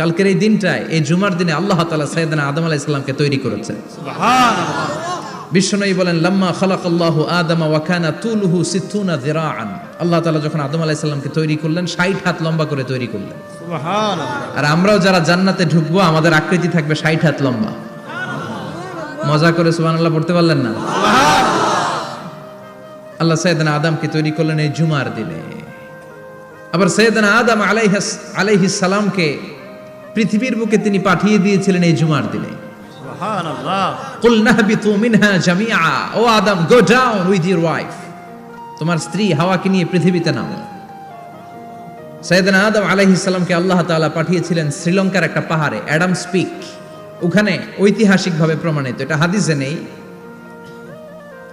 কালকের এই দিনটায়, এই জুমার দিনে আল্লাহ তাআলা সাইয়েদনা আদম আলাইহিস সালামকে তৈরি করেছে। সুবহানাল্লাহ। বিশ্বনবী বলেন, লাম্মা খালাকাল্লাহু আদামা ওয়া কানা তুলুহু 60 যিরাআন। আল্লাহ তাআলা যখন আদম আলাইহিস সালামকে তৈরি করলেন 60 হাত লম্বা করে তৈরি করলেন। সুবহানাল্লাহ। আর আমরাও যারা জান্নাতে ঢুকবো আমাদের আকৃতি থাকবে 60 হাত লম্বা। মজা করে সুবহানাল্লাহ পড়তে পারলেন না? আল্লাহ সাইয়েদনা আদমকে তৈরি করলেন এই জুমার দিনে। আবার সাইয়েদনা আদম আলাইহিস সালামকে পৃথিবীর বুকে তিনি পাঠিয়ে দিয়েছিলেন এই জুমার দিনে। সুবহানাল্লাহ। কুল নাহবিতু মিনহা জামিআ, ও Adam, go down with your wife, তোমার স্ত্রী হাওয়াকে নিয়ে পৃথিবীতে নামো। সাইয়েদনা আদম আলাইহিস সালামকে আল্লাহ তাআলা পাঠিয়েছিলেন শ্রীলঙ্কার একটা পাহাড়ে, অ্যাডামস পিক। ওখানে ঐতিহাসিকভাবে প্রমাণিত, এটা হাদিসে নেই,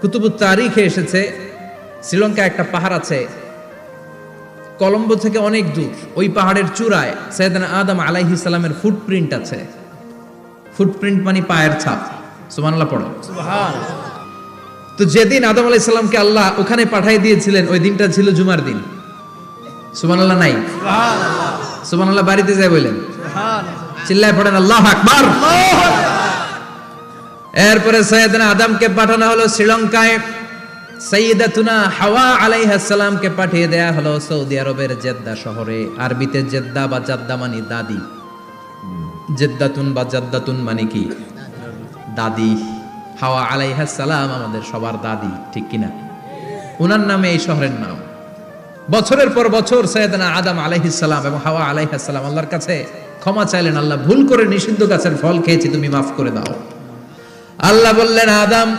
কুতুবুত তারিখে এসেছে। শ্রীলঙ্কায় একটা পাহাড় আছে, কলম্বো থেকে অনেক দূর। ওই পাহাড়ের চূড়ায় সাইয়েদনা আদম আলাইহিস সালামের ফুটপ্রিন্ট আছে। ফুটপ্রিন্ট মানে পায়ের ছাপ। সুবহানাল্লাহ পড়ো। সুবহানাল্লাহ। তো যেদিন আদম আলাইহিস সালামকে আল্লাহ ওখানে পাঠিয়ে দিয়েছিলেন ওই দিনটা ছিল জুমার দিন। সুবহানাল্লাহ নাই? সুবহানাল্লাহ। সুবহানাল্লাহ বাড়িতে যায় বলেন, সুবহানাল্লাহ। চিল্লায় পড়েন আল্লাহু আকবার। এরপরে সাইয়েদনা আদমকে পাঠানো হলো শ্রীলঙ্কায়। সাইয়্যিদাতুনা হাওয়া আলাইহিস সালামকে পাঠিয়ে দেয়া হলো সৌদি আরবের জেদ্দা শহরে। আরবিতে জেদ্দা বা জাদ্দা মানে দাদি। জেদ্দাতুন বা জাদ্দাতুন মানে কি? দাদি। হাওয়া আলাইহিস সালাম আমাদের সবার দাদি, ঠিক কিনা? ওনার নামে এই শহরের নাম। বছরের পর বছর সাইয়েদনা আদম আলাইহিস সালাম এবং হাওয়া আলাইহিস সালাম আল্লাহর কাছে ক্ষমা চাইলেন, আল্লাহ ভুল করে নিষিদ্ধ গাছের ফল খেয়েছি, তুমি মাফ করে দাও। আল্লাহ বললেন, আদম,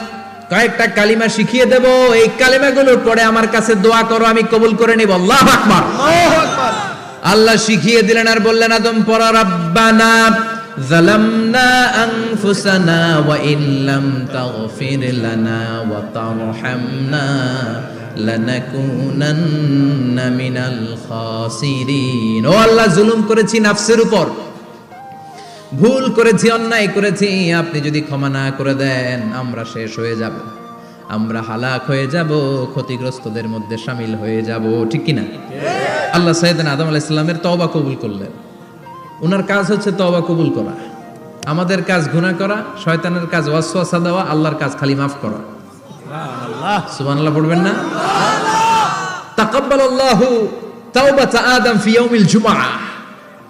কয়েকটা কালিমা শিখিয়ে দেব, এই কালিমাগুলোর পরে আমার কাছে দোয়া করো, আমি কবুল করে নিব। আল্লাহু আকবার। আল্লাহু আকবার। আল্লাহ শিখিয়ে দিলেন আর বললেন, আদম পড়ো, রাব্বানা যালামনা আনফুসানা ওয়া ইল্লাম তাগফির লানা ওয়া তারহামনা লানাকুনান্না মিনাল খাসিরিন। ও আল্লাহ, জুলুম করেছি নাফসের উপর, ভুল করেছি, অন্যায় করেছি, আপনি যদি ক্ষমা না করে দেন আমরা শেষ হয়ে যাব, আমরা হালাক হয়ে যাব, ক্ষতিগ্রস্তদের মধ্যে শামিল হয়ে যাব, ঠিক কিনা? আল্লাহ সাইয়েদনা আদম আলাইহিস সালামের তওবা কবুল করলেন। ওনার কাজ হচ্ছে তওবা কবুল করা। আমাদের কাজ গুনাহ করা, শয়তানের কাজ ওয়াসওয়াসা দেওয়া, আল্লাহর কাজ খালি মাফ করা। সুবহানাল্লাহ। সুবহানাল্লাহ পড়বেন না? তাকাব্বালাল্লাহু তাওবাতা আদম ফি ইয়াউমিল জুমআহ।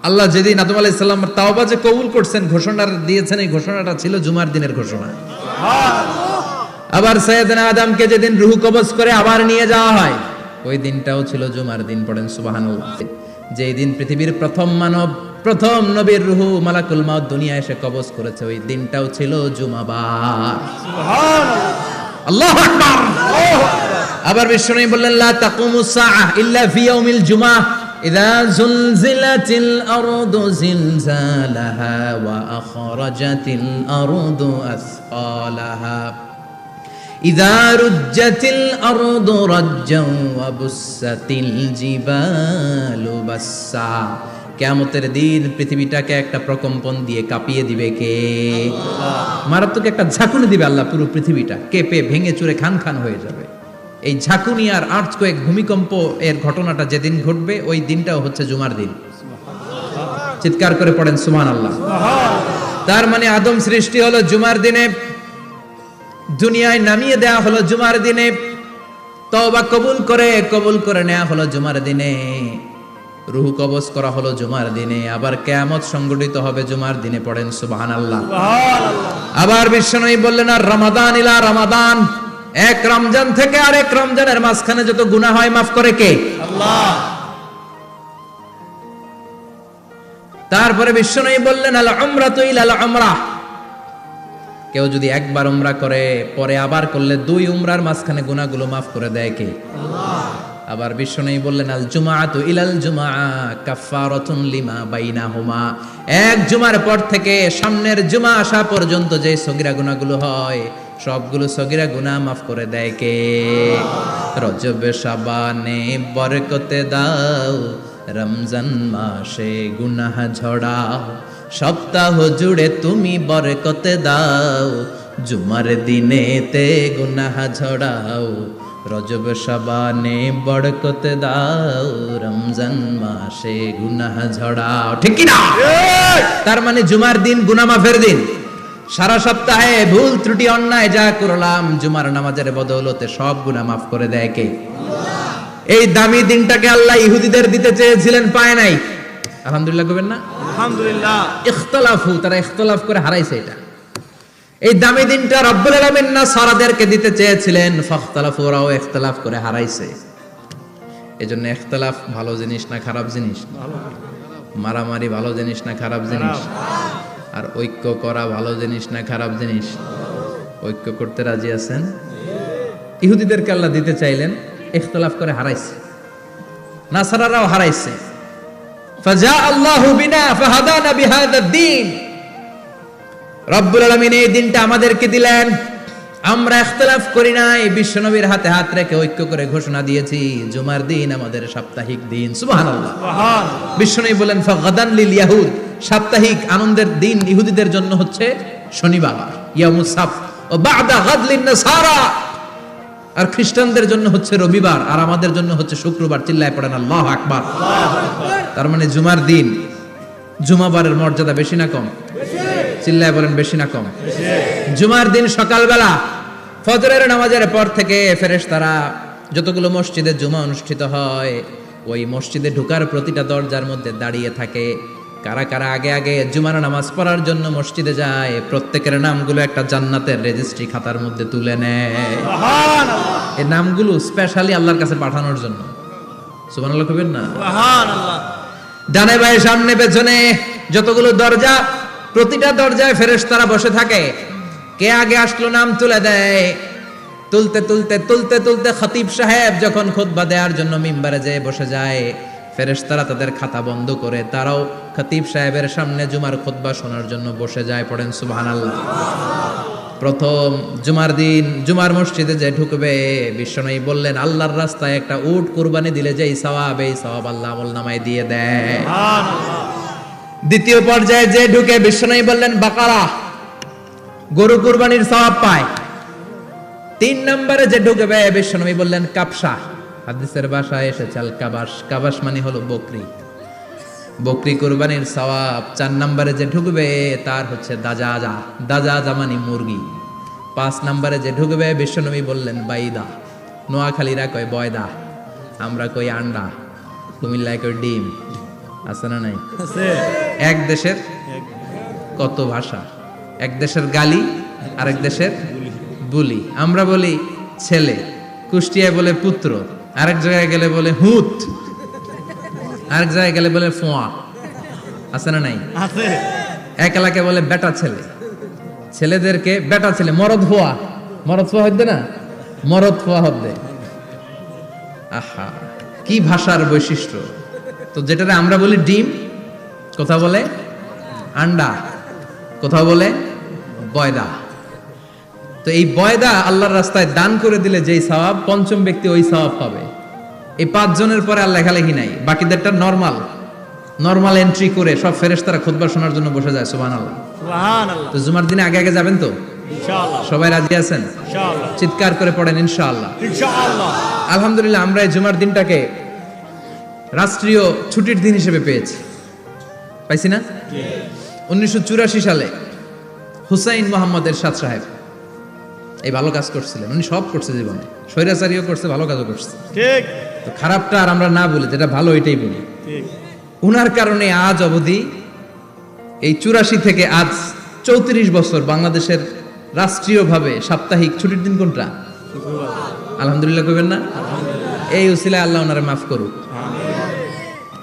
আল্লাহ যেদিন আদম আলাইহিস সালামের তাওবা যে কবুল করছেন, ঘোষণা দিয়েছেন, এই ঘোষণাটা ছিল জুমার দিনের ঘোষণা। আবার সাইয়েদনা আদমকে যেদিন রূহ কবজ করে আবার নিয়ে যাওয়া হয়, ওই দিনটাও ছিল জুমার দিন। পড়েন সুবহানাল্লাহ। যেই দিন পৃথিবীর প্রথম মানব, প্রথম নবীর রূহ মালাকুল মাউত দুনিয়ায় এসে কবজ করেছে, ওই দিনটাও ছিল জুমাবার। সুবহানাল্লাহ। আল্লাহু আকবার। আবার বিশ্বনবী বললেন, লা তাকুমুস সাআহ ইল্লা ফি ইয়াউমিল জুমআহ ইযা যুলজিলাতিল আরদু জিলজালাহা ওয়া আখরাজাতিল আরদু আসকালাহা ইযা রুজ্জাতিল আরদু রাজ্জান ওয়া বুসাতিল জিবালু বাসসা। কিয়ামতের দিন পৃথিবীটাকে একটা প্রকম্পন দিয়ে কাঁপিয়ে দিবে কে? মারাত্মক একটা ঝাঁকুনি দিবে আল্লাহ, পুরো পৃথিবীটা কেঁপে ভেঙে চুরে খান খান হয়ে যাবে। এই ঝাঁকুনি আর আর্থকোয়েক, ভূমিকম্প এর ঘটনাটা যেদিন ঘটবে ওই দিনটাও হচ্ছে জুমার দিন। চিৎকার করে পড়েন সুবহানাল্লাহ। তার মানে আদম সৃষ্টি হলো জুমার দিনে, দুনিয়ায় নামিয়ে দেয়া হলো জুমার দিনে, তওবা কবুল করে নেওয়া হলো জুমার দিনে, রূহ কবজ করা হলো জুমার দিনে, আবার কিয়ামত সংগঠিত হবে জুমার দিনে। পড়েন সুবহানাল্লাহ। সুবহানাল্লাহ। আবার বিশ্বনবী বললেন, আর রমাদান ইলা রমাদান, এক রমজান থেকে আরেক রমজানের মাঝখানে যত গুনাহ হয় মাফ করে কে? আল্লাহ। তারপরে বিশ্বনবী বললেন, আল উমরাতু ইলাল উমরাহ, কেউ যদি একবার উমরা করে পরে আবার করলে 2 উমরার মাঝখানে গুনাহগুলো মাফ করে দেয় কে? আল্লাহ। আবার বিশ্বনবী বললেন, আল জুমআতু ইলাল জুমআ কাফফারাতুন লিমা বাইনাহুমা, এক জুমার পর থেকে সামনের জুমা আসা পর্যন্ত যে সগীরা গুনাহগুলো হয় সবগুলো সগীরা গুনাহ মাফ করে দেয় কে? রজব শাবানে বরকতে দাও, রমজান মাসে গুনাহ ঝড়াও, সপ্তাহ জুড়ে তুমি বরকতে দাও, জুমার দিনেতে গুনাহ ঝড়াও, রজব শাবানে বরকতে দাও, রমজান মাসে গুনাহ ঝড়াও, ঠিক কি না? তার মানে জুমার দিন গুনাহ মাফের দিন। সারা সপ্তাহে ভুল ত্রুটি অন্যায় যা করলাম জুমার নামাজের বদৌলতে সব গুনাহ মাফ করে দেয় কে? এই দামি দিনটাকে আল্লাহ ইহুদিদের দিতে চেয়েছিলেন, পায় নাই। আলহামদুলিল্লাহ কইবেন না? আলহামদুলিল্লাহ। ইখতিলাফু, তারা ইখতিলাফ করে হারাইছে এটা। এই দামি দিনটা রব্বুল আলামিন নাসারাদেরকে দিতে চেয়েছিলেন, ফাখতালাফু, ওরাও ইখতিলাফ করে হারাইছে। এজন্য ইখতিলাফ ভালো জিনিস না খারাপ জিনিস? মারামারি ভালো জিনিস না খারাপ জিনিস? আর ঐক্য করা ভালো জিনিস না খারাপ জিনিস? ঐক্য করতে রাজি আছেন? ইহুদিদেরকে আল্লাহ দিতে চাইলেন, ইখতিলাফ করে হারাইছে। নাসারারাও হারাইছে। ফাজা আল্লাহু বিনা ফাহাদানা বিহাদা দ্বীন। রব্বুল আলামিন এই দিনটা আমাদেরকে দিলেন, আমরা ইখতিলাফ করি নাই, বিশ্বনবীর হাতে হাত রেখে ঐক্য করে ঘোষণা দিয়েছি জুমার দিন আমাদের সাপ্তাহিক দিন। সুবহানাল্লাহ। বিশ্বনবী বলেন ফাগাদান লিল ইয়াহুদ, সাপ্তাহিক আনন্দের দিন ইহুদিদের জন্য হচ্ছে শনিবার, ইয়াউমুস সাbt, ও বা'দা গাদ লিন নাসারা, আর খ্রিস্টানদের জন্য হচ্ছে রবিবার, আর আমাদের জন্য হচ্ছে শুক্রবার। চিল্লায় পড়েন আল্লাহু আকবার। তার মানে জুমার দিন, জুমাবারের মর্যাদা বেশি না কম? চিল্লায় বলেন বেশি না কম? জুমার দিন সকালবেলা ফজরের নামাজের পর থেকে ফেরেশতারা যতগুলো মসজিদে জুমা অনুষ্ঠিত হয় ওই মসজিদে ঢোকার প্রতিটা দরজার মধ্যে দাঁড়িয়ে থাকে। কারা কারা আগে আগে জুমার নামাজ পড়ার জন্য মসজিদে যায়, প্রত্যেকের নামগুলো একটা জান্নাতের রেজিস্ট্রি খাতার মধ্যে তুলে নেয়। এই নামগুলো স্পেশালি আল্লাহর কাছে পাঠানোর জন্য। সুবহানাল্লাহ কইবেন না? সুবহানাল্লাহ। ডানে বায়ে সামনে পেছনে যতগুলো দরজা, প্রতিটা দরজায় ফেরেশতারা বসে থাকে। কে আগে আসলো নাম তুলে দেয়। তুলতে তুলতে তুলতে তুলতে খতিব সাহেব যখন খুতবা দেওয়ার জন্য মিম্বারে যেয়ে বসে যায়, ফেরেশতারা তাদের খাতা বন্ধ করে তারাও খতিব সাহেবের সামনে জুমার খুতবা শোনার জন্য বসে যায়। পড়েন সুবহানাল্লাহ। প্রথম জুমার দিন জুমার মসজিদে যে ঢুকবে, বিশ্বনবী বললেন আল্লাহর রাস্তায় একটা উট কুরবানি দিলে যেই সওয়াব, এই সওয়াব আল্লাহ আমলনামায় দিয়ে দেয়। দ্বিতীয় পর্যায়ে যে ঢুকে, বিশ্বনবী বললেন বাকারা, গরু কুরবানির সওয়াব পায়। 3 নম্বরে যে ঢুকবে, বিশ্বনবী বললেন কাবসা, হাদিসের ভাষায় এসেছে আল কাবাস, কাবাস মানে হলো বকরি, বকরি কুরবানির সওয়াব। 4 নম্বরে যে ঢুকবে তার হচ্ছে দাজাজা, দাজাজা মানে মুরগি। 5 নম্বরে যে ঢুকবে, বিশ্বনবী বললেন বাইদা, নোয়াখালীরা কয় বয়দা, আমরা কই আন্ডা, কুমিল্লায় কই ডিম। আছে না নাই? এক দেশের কত ভাষা, এক দেশের গালি আরেক দেশের বুলি। আমরা বলি ছেলে, কুষ্টিয়ায় বলে পুত্র, আরেক জায়গায় গেলে বলে হুত, আরেক জায়গায় গেলে বলে ফোয়া। আছে না নাই? আছে। এক এলাকায় বলে বেটা ছেলে, ছেলেদেরকে বেটা ছেলে। মরদ ফোয়া, মরদ ফোয়া হদ্দে না, মরদ ফোয়া হদ্দে। আহা, কি ভাষার বৈশিষ্ট্য। তো যেটারে আমরা বলি ডিম, কোথাও বলে আন্ডা, কোথাও বলে বয়দা। তো এই বয়দা আল্লাহর রাস্তায় দান করে দিলে যেই সওয়াব, পঞ্চম ব্যক্তি ওই সওয়াব পাবে। এই 5 জনের পরে আর লেখালেখি নাই, বাকিদেরটা নরমাল এন্ট্রি করে সব ফেরেশতারা খুতবা শোনার জন্য বসে যায়। সুবহানাল্লাহ। সুবহানাল্লাহ। তো জুমার দিনে আগে আগে যাবেন তো? ইনশাআল্লাহ। সবাই রাজি আছেন? ইনশাআল্লাহ। চিৎকার করে পড়েন ইনশাআল্লাহ। ইনশাআল্লাহ। আলহামদুলিল্লাহ, আমরা এই জুমার দিনটাকে রাষ্ট্রীয় ছুটির দিন হিসেবে পেয়েছি, পাইছি না? 1984 সালে হুসাইন মোহাম্মদ এরশাদ সাহেব এই ভালো কাজ করছিলেন। উনি সব করছে জীবনে, স্বৈরাচারীও করছে, ভালো কাজও করছে। ঠিক। তো খারাপটা আর আমরা না বলি, যেটা ভালো এটাই বলি। ঠিক। উনার কারণে আজ অবধি এই 84 থেকে আজ 34 বছর বাংলাদেশের রাষ্ট্রীয়ভাবে সাপ্তাহিক ছুটির দিন কোনটা? আলহামদুলিল্লাহ কইবেন না? এই উসিলায় আল্লাহ ওনারে মাফ করুক।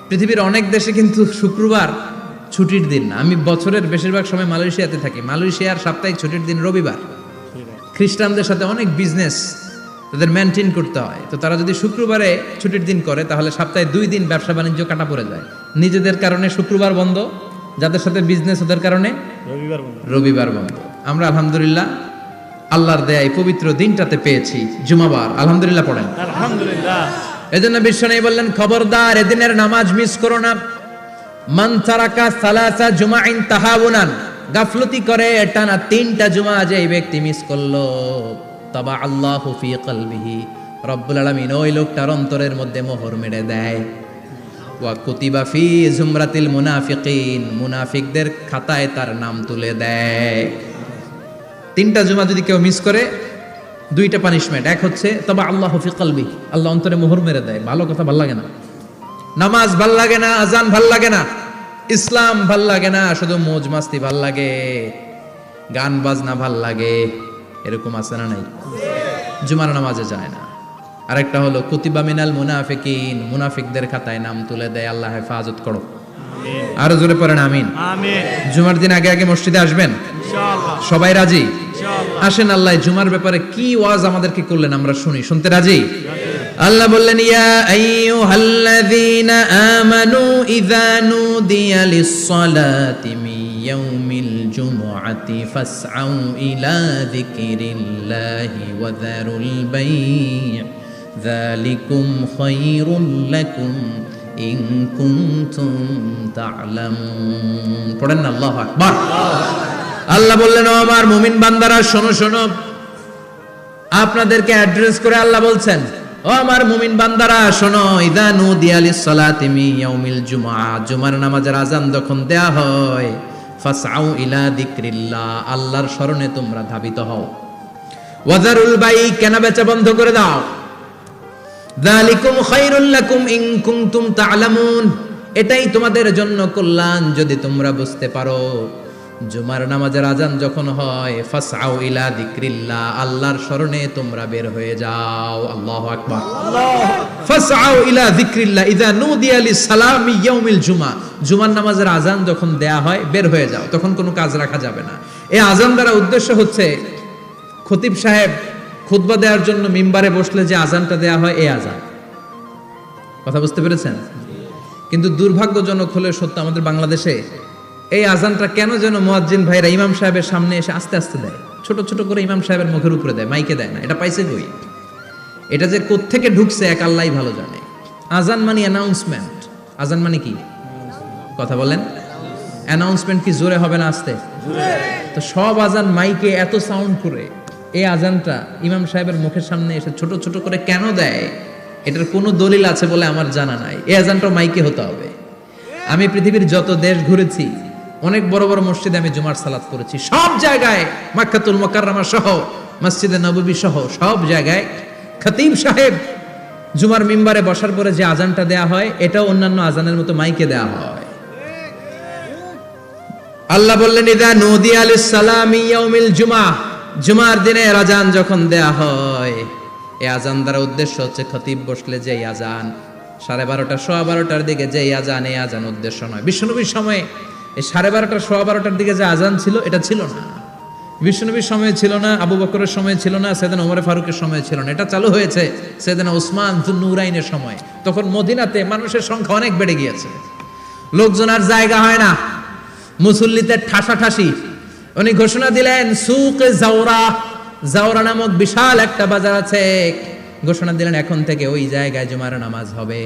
পৃথিবীর অনেক দেশে কিন্তু শুক্রবার ছুটির দিন না। আমি বছরের বেশিরভাগ সময় মালয়েশিয়াতে থাকি। মালয়েশিয়ার সাপ্তাহিক ছুটির দিন রবিবার। খ্রিস্টানদের সাথে অনেক বিজনেস তাদের মেনটেন করতে হয়। তো তারা যদি শুক্রবারে ছুটির দিন করে তাহলে সপ্তাহে 2 দিন ব্যবসা বাণিজ্য কাটা পড়ে যায়। নিজেদের কারণে শুক্রবার বন্ধ, যাদের সাথে বিজনেস ওদের কারণে রবিবার বন্ধ। আমরা আলহামদুলিল্লাহ আল্লাহর দেয়ায় পবিত্র দিনটাতে পেয়েছি জুমাবার। আলহামদুলিল্লাহ পড়েন আলহামদুলিল্লাহ। এজন্য বিশ্বনবী বললেন খবরদার এদিনের নামাজ মিস করো না। মান তারাকা সালাসা জুমাইন তাহাউনান, গাফলতি করে টানা 3টা জুমা যে এই ব্যক্তি মিস করলো, তাবা আল্লাহু ফি কলবিহি, রব্বুল আলামিন ওই লোকটার অন্তরের মধ্যে মোহর মেরে দেয়। ওয়া কুতিবা ফি জুমরাতিল মুনাফিকিন, মুনাফিকদের খাতায় তার নাম তুলে দেয়। 3টা জুমা যদি কেউ মিস করে 2টা পানিশমেন্ট। এক হচ্ছে তবে আল্লাহ ফি কলবি, আল্লাহ অন্তরে মোহর মেরে দেয়। ভালো কথা ভাল লাগে না, নামাজ ভাল লাগে না, আজান ভাল লাগে না, ইসলাম ভাল লাগে না, শুধু মৌজ মাস্তি ভাল লাগে, গান বাজনা ভাল লাগে, এরকম আছে না নাই? জুমার নামাজে যায় না। আরেকটা হলো কুতিবা মিনাল মুনাফিকিন, মুনাফিকদের খাতায় নাম তুলে দেয়। আল্লাহ হেফাজত করো। আরো জোরে পড়েন আমিন। আমিন। জুমার দিন আগে আগে মসজিদে আসবেন ইনশাআল্লাহ। সবাই রাজি? ইনশাআল্লাহ। আসেন আল্লাহ জুমার ব্যাপারে কি ওয়াজ আমাদেরকে করলেন আমরা শুনি। শুনতে রাজি? আল্লাহ বললেন ইয়া আইয়ুহাল্লাযীনা আমানু ইযা নুদিয়া লিস-সালাতি মিন ইয়াউমিল জুমআতি ফাসআউ ইলা যিকরিল্লাহি ওয়া যারুল বাই' যালিকুম খায়রুল লাকুম ইন কুনতুম তা'লামুন। পড়েন না আল্লাহু আকবার। আল্লাহ বললেন ও আমার মুমিন বান্দারা শোনো শোনো, আপনাদেরকে অ্যাড্রেস করে আল্লাহ বলছেন ও আমার মুমিন বান্দারা শোনো, ইযা নুদিয়া লিস-সালাতি মিন ইয়াউমিল জুমআ, জুমার নামাজের আযান যখন দেয়া হয়, ফাসআউ ইলা যিকরিল্লাহ, আল্লাহর স্মরণে তোমরা ধাবিত হও। ওয়া যারুল বাই', কেনা বেচা বন্ধ করে দাও। যালিকুম খায়রুল লাকুম ইন কুনতুম তা'লামুন, এটাই তোমাদের জন্য কল্যাণ যদি তোমরা বুঝতে পারো। জুমার নামাজের আযান যখন হয়, ফাসআউ ইলা যিকরিল্লাহ, আল্লাহর স্মরণে তোমরা বের হয়ে যাও। আল্লাহু আকবার। ফাসআউ ইলা যিকরিল্লাহ ইযা নুদিয়া লিস-সালামি ইয়াউমিল জুমআ, জুমার নামাজের আযান যখন দেয়া হয় বের হয়ে যাও, তখন কোনো কাজ রাখা যাবে না। এই আযান দ্বারা উদ্দেশ্য হচ্ছে খতিব সাহেব খুতবা দেওয়ার জন্য মিম্বারে বসলে যে আযানটা দেয়া হয় এই আযান। কথা বুঝতে পেরেছেন? কিন্তু দুর্ভাগ্যজনক হলে সত্য, আমাদের বাংলাদেশে এই আযানটা কেন যেন মুয়াজ্জিন ভাইরা ইমাম সাহেবের সামনে এসে আস্তে আস্তে দেয়, ছোট ছোট করে ইমাম সাহেবের মুখের উপরে দেয়, মাইকে দেয় না। এটা পাইছে কই? এটা যে কোত্থেকে ঢুকছে এক আল্লাহই ভালো জানে। আযান মানে অ্যানাউন্সমেন্ট। আযান মানে কি? কথা বলেন। অ্যানাউন্সমেন্ট কি জোরে হবে না আস্তে? তো সব আযান মাইকে এত সাউন্ড করে, এই আযানটা ইমাম সাহেবের মুখের সামনে এসে ছোট ছোট করে কেন দেয়? এটার কোনো দলিল আছে বলে আমার জানা নাই। এই আযানটা মাইকে হতে হবে। আমি পৃথিবীর যত দেশ ঘুরেছি, অনেক বড় বড় মসজিদে আমি জুমার সালাত করেছি, সব জায়গায় মক্কাতুল মুকাররমা সহ মসজিদে নববী সহ সব জায়গায় খতিব সাহেব জুমার মিম্বারে বসার পরে যে আযানটা দেয়া হয়, এটাও অন্যান্য আযানের মতো মাইকে দেয়া হয়। আল্লাহ বললেন ইযা নুদিয়া লিস-সালামি ইয়াউমিল জুমআ, জুমার দিনে আযান যখন দেয়া হয়, এই আযান দ্বারা উদ্দেশ্য হচ্ছে খতিব বসলে যে আযান 12:30 সোয়া 12টার দিকে যে আযান, এই আযান উদ্দেশ্য নয়। বিশ্বনবীর সময়ে এই 12:30 সোয়া 12টার দিকে যে আযান ছিল এটা ছিল না। বিশ্বনবীর সময়ে ছিল না, আবু বকরের সময়ে ছিল না, সাইয়েদনা ওমর ফারুকের সময়ে ছিল না। এটা চালু হয়েছে সাইয়েদনা উসমান যুন্নুরাইনের সময়। তখন মদিনাতে মানুষের সংখ্যা অনেক বেড়ে গিয়েছে, লোকজন আর জায়গা হয় না, মুসল্লিতে ঠাসাঠাসি। উনি ঘোষণা দিলেন সুকে জাওরা, জাওরা নামক বিশাল একটা বাজার আছে, ঘোষণা দিলেন এখন থেকে ওই জায়গায় জুমার নামাজ হবে।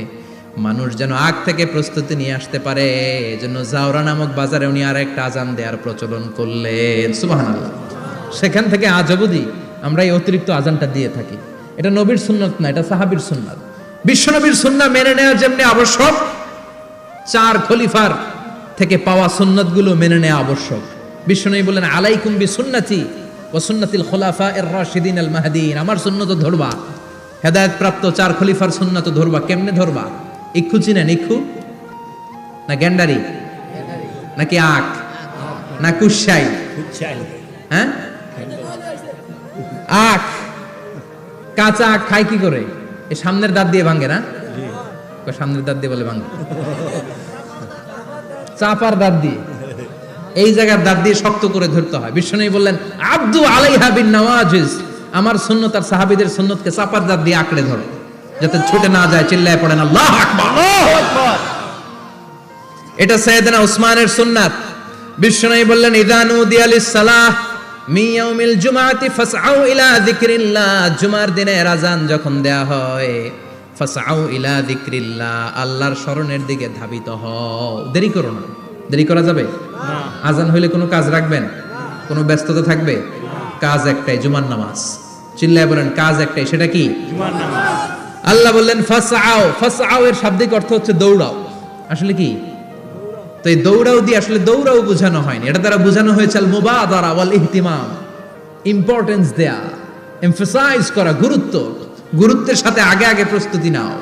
মানুষ যেন আগ থেকে প্রস্তুতি নিয়ে আসতে পারে, এজন্য জাওরা নামক বাজারে উনি আর একটা আযান দেওয়ার প্রচলন করলেন। সুবহানাল্লাহ। সেখান থেকে আজ অবধি আমরা এই অতিরিক্ত আযানটা দিয়ে থাকি। এটা নবীর সুন্নাত না, এটা সাহাবীর সুন্নাত। বিশ্বনবীর সুন্নাহ মেনে নেওয়া যেমনি আবশ্যক, 4 খলিফার থেকে পাওয়া সুন্নাতগুলো মেনে নেওয়া আবশ্যক। বিশ্বনবী বললেন আলাইকুম বিসুন্নতি ওয়া সুন্নাতিল খুলাফায়ে রাশিদিন আল মাহদিয়িন, আমার সুন্নাত ধরবা, হেদায়েত প্রাপ্ত 4 খলিফার সুন্নাত ধরবা। কেমনে ধরবা? ইক্ষু চিনেন? ইক্ষু না গ্যান্ডারি নাকি আখ না কুশাই? হ্যাঁ, আখ। কাঁচা আখ খায় কি করে? এই সামনের দাঁত দিয়ে ভাঙে না? সামনের দাঁত দিয়ে বলে ভাঙে, চাপার দাঁত দিয়ে, এই জায়গার দাঁত দিয়ে শক্ত করে ধরতে হয়। বিশ্বনবী বললেন আব্দু আলাইহা বিন নওয়াজিজ, আমার সুন্নাত আর সাহাবীদের সুন্নাতকে চাপার দাঁত দিয়ে আঁকড়ে ধরো যাতে ছুটে না যায়। চিল্লায় পড়েন আল্লাহু আকবার। আল্লাহু আকবার। এটা সাইয়েদনা উসমানের সুন্নাত। বিশ্বনবী বললেন ইযা নুদিয়া লিস-সালাহ মিন ইয়াউমিল জুমআতি ফাসআউ ইলা যিকরিল্লাহ, জুমার দিনে আযান যখন দেয়া হয়, ফাসআউ ইলা যিকরিল্লাহ, আল্লাহর স্মরণের দিকে ধাবিত হও। দেরি করো না। দেরি করা যাবে না। আযান হইলে কোনো কাজ রাখবেন? কোনো ব্যস্ততা থাকবে? কাজ একটাই, জুমার নামাজ। চিল্লায় বলেন কাজ একটাই, সেটা কি? জুমার নামাজ। আল্লাহ বললেন ফাসআউ, ফাসআউ এর শাব্দিক অর্থ হচ্ছে দৌড়াও। আসলে কি? তো এই দৌড়াও দিয়ে আসলে দৌড়াও বোঝানো হয়নি, এটা দ্বারা বোঝানো হয়েছে আল মুবাদারা ওয়াল ইহতিমাম, ইম্পর্টেন্স দেয়া, এমফাসাইজ করা, গুরুত্বের সাথে আগে আগে প্রস্তুতি নাও।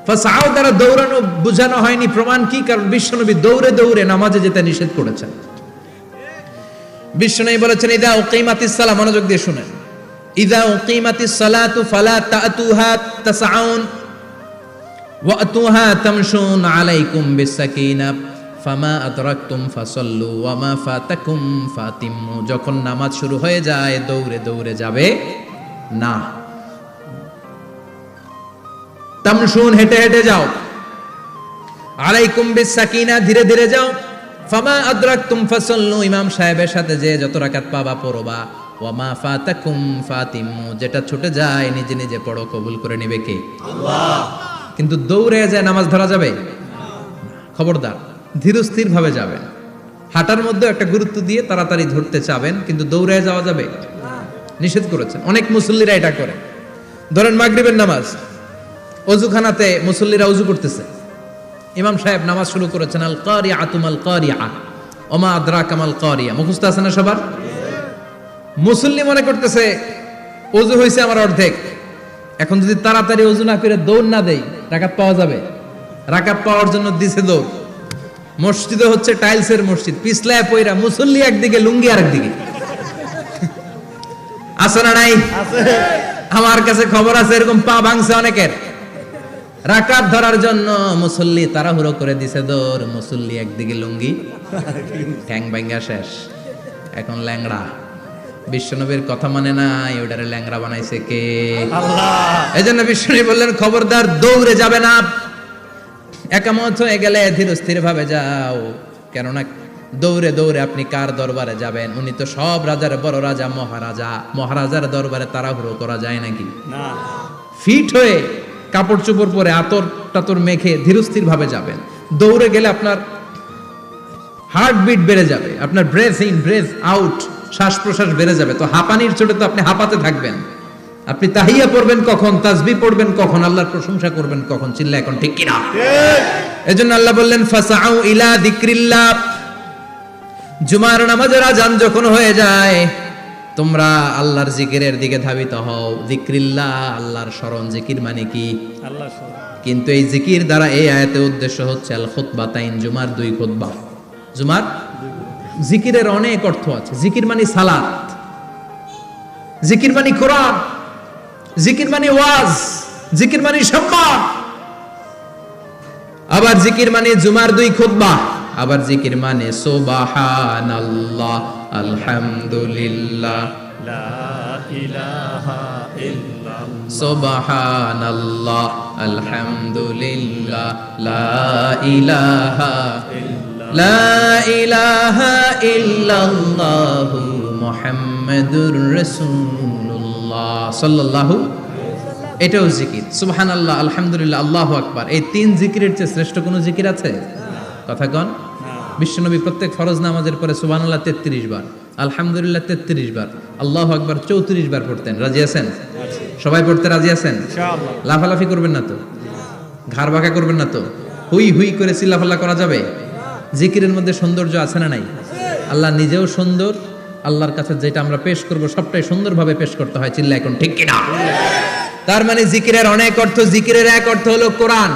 ফাসাও দ্বারা দৌড়ানো বোঝানো হয়নি, প্রমাণ কি? কারণ বিশ্বনবী দৌড়ে দৌড়ে নামাজে যেতে নিষেধ করেছেন। বিশ্বনবী বলেছেন ইদা উকিমাতিস সালাহ, মনোযোগ দিয়ে শুনেন, ইদা উকিমাতিস সালাতু ফালা তাতুহা তাসআউন ওয়া আতুহা তামশুন আলাইকুম বিসাকিনা ফামা আদরাকতুম ফাসাল্লু ওয়া মা ফাতাকুম ফাতিম্মু। যখন নামাজ শুরু হয়ে যায় দৌড়ে দৌড়ে যাবে না, তামশুন হেঁটে হেঁটে যাও, আলাইকুম বিসাকিনা ধীরে ধীরে যাও, ফামা আদরাকতুম ফাসাল্লু ইমাম সাহেবের সাথে যে যত রাকাত পাবা পড়বা, ওয়া মা ফাতাকুম ফাতিম্মু যেটা ছুটে যায় নিজে নিজে পড়ো, কবুল করে নেবে কে? আল্লাহ। কিন্তু দৌড়ে যায় নামাজ ধরা যাবে? খবরদার, ধীরস্থির ভাবে যাবেন। হাঁটার মধ্যে একটা গুরুত্ব দিয়ে তাড়াতাড়ি ধরতে চাবেন, কিন্তু দৌড়ে যাওয়া যাবে? নিষেধ করেছেন। অনেক মুসল্লিরা এটা করে। ধরেন মাগরিবের নামাজ, অজুখানাতে মুসল্লিরা অজু করতেছে, ইমাম সাহেব নামাজ শুরু করেছেন, আল কারিআতু মাল কারিআ ওমা আদরাকা মাল কারিআ, মুখস্থ আছে না সবার? মুসল্লি মনে করতেছে অজু হয়েছে আমার অর্ধেক, এখন যদি তাড়াতাড়ি অজু না করে দৌড় না দেই রাকাত পাওয়া যাবে? রাকাত পাওয়ার জন্য দিছে দৌড়। মসজিদে হচ্ছে টাইলসের মসজিদ, পিছলায় পয়রা মুসল্লি একদিকে, লুঙ্গি আরেকদিকে। আছে না নাই? আমার কাছে খবর আছে এরকম পা ভাঙছে অনেকের। রাকাত ধরার জন্য মুসল্লি তাড়াহুড়ো করে দিছে দৌড়, মুসল্লি একদিকে লুঙ্গি, ঠ্যাং ভাঙা শেষ, এখন ল্যাংড়া। বিশ্বনবীর কথা মানে নাই, ওটারে ল্যাংড়া বানাইছে কে? আল্লাহ। এজন্য বিশ্বনবী বললেন খবরদার দৌড়ে যাবে না, একামত হয়ে গেলে ধীর স্থির ভাবে যাও। কেননা দৌড়ে দৌড়ে আপনি কার দরবারে যাবেন? উনি তো সব রাজার বড় রাজা, মহারাজা। মহারাজার দরবারে তাড়াহুড়ো করা যায় নাকি? না। ফিট হয়ে কাপড় চোপড় পরে আতর টাতর মেখে ধীরস্থির ভাবে যাবেন। দৌড়ে গেলে আপনার হার্টবিট বেড়ে যাবে, আপনার ব্রেথ ইন ব্রেথ আউট, শ্বাস প্রশ্বাস বেড়ে যাবে। তো হাঁপানির চোটে তো আপনি হাঁপাতে থাকবেন। আপনি তাহিয়া পড়বেন কখন, তাসবিহ পড়বেন কখন, আল্লাহর প্রশংসা করবেন কখন? চিল্লা এখন ঠিক কিনা? এজন্য আল্লাহ বললেন ফাসাউ ইলা যিকরিল্লাহ, জুমার নামাজের আযান যখন হয়ে যায় তোমরা আল্লাহর জিকিরের দিকে ধাবিত হও। যিকরিল্লাহ, আল্লাহর স্মরণ। জিকির মানে কি? আল্লাহর স্মরণ। কিন্তু এই জিকির দ্বারা এই আয়াতের উদ্দেশ্য হচ্ছে আল খুতবাতাইন, জুমার দুই খুতবা। জুমার জিকিরের অনেক অর্থ আছে। জিকির মানে সালাত, জিকির মানে কোরআন, জিকির মানে ওয়াজ, জিকির মানে সম্মান। আবার জিকির মানে জুমার দুই খুতবা। আবার জিকির মানে সুবহানাল্লাহ, আলহামদুলিল্লাহ, লা ইলাহা ইল্লাল্লাহ, সুবহানাল্লাহ, আলহামদুলিল্লাহ, লা ইলাহা ইল্লাল্লাহ, লা ইলাহা ইল্লাল্লাহ, মুহাম্মাদুর রাসূলুল্লাহ সাল্লাল্লাহু। এটাও জিকির। সুবহানাল্লাহ, আলহামদুলিল্লাহ, আল্লাহু আকবার। এই তিন জিকিরের চেয়ে শ্রেষ্ঠ কোনো জিকির আছে? কথা কন। বিশ্বনবী প্রত্যেক ফরজ নামাজের পরে সুবহানাল্লাহ 33 বার, আলহামদুলিল্লাহ 33 বার, আল্লাহু আকবার 34 বার পড়তেন। রাজি আছেন? সবাই পড়তে রাজি আছেন? ইনশাআল্লাহ। লাফালাফি করবেন না তো? ঘাড় বাঁকা করবেন না তো? হুই হুই করে চিল্লাফাল্লা করা যাবে? জিকিরের মধ্যে সৌন্দর্য আছে না নাই? আল্লাহ নিজেও সুন্দর। আল্লাহর কাছে যেটা আমরা পেশ করব সবটাই সুন্দরভাবে পেশ করতে হয়। চিল্লা এখন ঠিক কিনা? তার মানে জিকিরের অনেক অর্থ। জিকিরের এক অর্থ হলো কোরআন।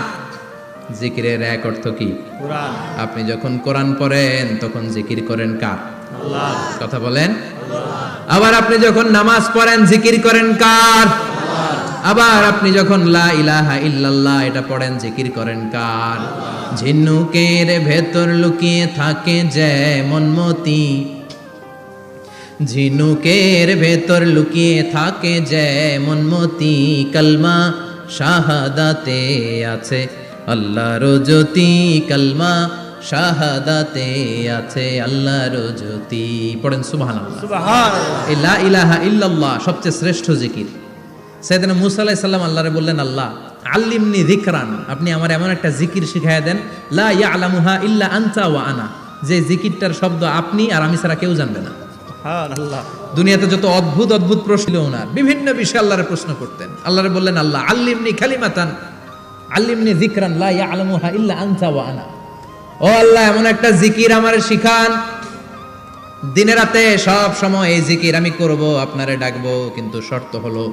জিকিরের এক অর্থ কি? কোরআন। আপনি যখন কোরআন পড়েন তখন জিকির করেন কার? আল্লাহ। কথা বলেন। আল্লাহ। আবার আপনি যখন নামাজ পড়েন জিকির করেন কার? আল্লাহ। আবার আপনি যখন লা ইলাহা ইল্লাল্লাহ এটা পড়েন জিকির করেন কার? আল্লাহ। ঝিনুকের ভেতর লুকিয়ে থাকে যেমন মতি, ঝিনুকের ভেতর লুকিয়ে থাকে যেমন মতি, কালমা শাহাদাতে আছে আল্লাহর জ্যোতি, কালমা শাহাদাতে আছে আল্লাহর জ্যোতি। পড়েন সুবহানাল্লাহ। সুবহানাল্লাহ। লা ইলাহা ইল্লাল্লাহ সবচেয়ে শ্রেষ্ঠ জিকির। সাইয়েদনা মুসা আলাইহিস সালাম আল্লাহরে বললেন, আল্লাহ আল্লিমনি যিকরান, আপনি আমার এমন একটা জিকির শিখাইয়া দেন, লা ইয়ালামুহা ইল্লা আনতা ওয়া আনা, যে জিকিরটার শব্দ আপনি আর আমি ছাড়া কেউ জানবে না। সুবহানাল্লাহ। দুনিয়াতে যত অদ্ভুত অদ্ভুত প্রশ্ন ওনার, বিভিন্ন বিষয়ে আল্লাহরে প্রশ্ন করতেন। আল্লাহরে বললেন, আল্লাহ আল্লিমনি কালিমাতান, আল্লিমনি যিকরান লা ইয়ালামুহা ইল্লা আনতা ওয়া আনা, ও আল্লাহ এমন একটা জিকির আমারে শিখান, দিনে রাতে সব সময় এই জিকির আমি করব, আপনারে ডাকবো, কিন্তু শর্ত হলো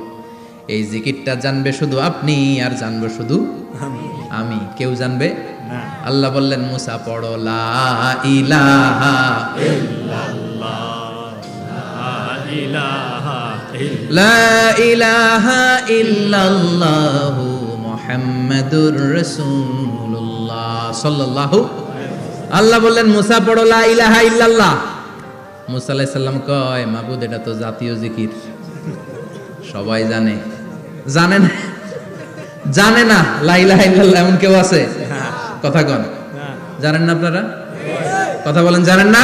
এই জিকিরটা জানবে শুধু আপনি আর জানবো শুধু আমি, কেউ জানবে না। আল্লাহ বললেন মুসা পড়ো লা ইলাহা লা ইলাহা ইল্লাল্লাহু মুহাম্মাদুর রাসূলুল্লাহ সাল্লাল্লাহু। আল্লাহ বললেন মুসা পড়ো লা ইলাহা ইল্লাল্লাহ। মুসা আলাইহিস সালাম কয় মাবুদ এটা তো জাতীয় জিকির, সবাই জানে। জানে না লা ইলাহা ইল্লাল্লাহ এমন কেউ আছে? কথা কন, জানেন না আপনারা? কথা বলেন, জানেন না?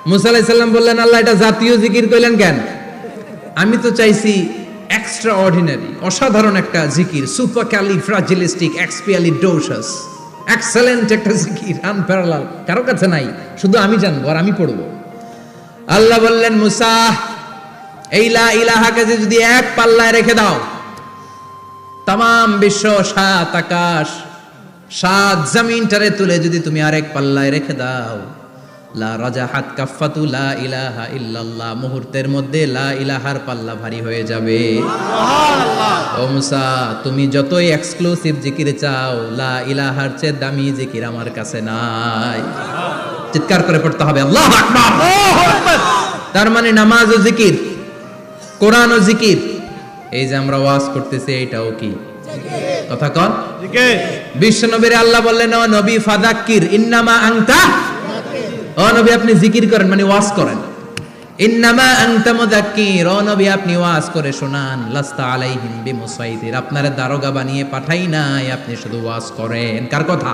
মুসা আলাইহিস সালাম বললেন আল্লাহ এটা জাতীয় জিকির কইলেন কেন? আমি তো চাইছি এক্সট্রা অর্ডিনারি, অসাধারণ একটা জিকির, সুপারক্যালিফ্রাজিলিস্টিক এক্সপিয়ালিডোসাস, এক্সেলেন্ট একটা জিকির, আনপ্যারালাল, কারো কাছে নাই, শুধু আমি জানবো আর আমি পড়বো। আল্লাহ বললেন মুসা এই লা ইলাহাকে যদি এক পাল্লায় রেখে দাও, তামাম বিশ্ব, সাত আকাশ, সাত জমিনটারে তুলে যদি তুমি আরেক পাল্লায় রেখে দাও, লা রাজাহাত কাফাতু লা ইলাহা ইল্লাল্লাহ, মুহূর্তের মধ্যে লা ইলাহার পাল্লা ভারী হয়ে যাবে। ও মুসা তুমি যতই এক্সক্লুসিভ জিকির চাও, লা ইলাহার চেয়ে দামি জিকির আমার কাছে নাই। চিৎকার করে পড়তে হবে আল্লাহু আকবার। তার মানে নামাজ ও জিকির, কোরআন ও জিকির, এই যে আমরা ওয়াজ করতেছি এটাও কি কথা কন? বিশ্ব নবীর আল্লাহ বললেন ও নবী ফাযাক্কির ইন্নামা আনতা, ও নবী আপনি জিকির করেন মানে ওয়াজ করেন। ইন্নামা আনতা মুযাক্কির, ও নবী আপনি ওয়াজ করে শোনান। লাস্তা আলাইহিম বিমুসাইতির, আপনারে দারোগা বানিয়ে পাঠাই নাই, আপনি শুধু ওয়াজ করেন। কার কথা?